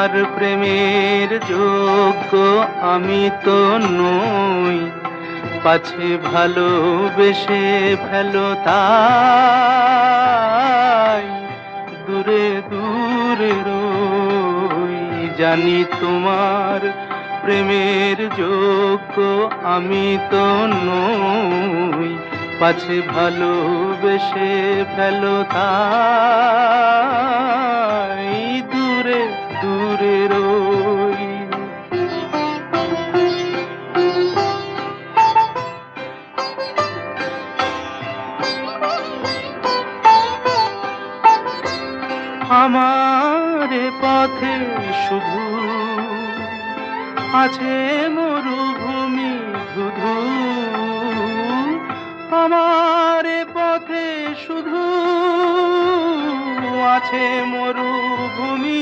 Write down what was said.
তোমার প্রেমের যোগ্য আমি তো নই, পাছে ভালোবেসে ফেলো তাই দূরে দূরে রই। জানি তোমার প্রেমের যোগ্য আমি তো নই, পাছে ভালোবেসে ফেলো তাই দূরে দূরে রই। আমার পথে শুধু আছে মরুভূমি ধুধু, আমার পথে শুধু আছে মরুভূমি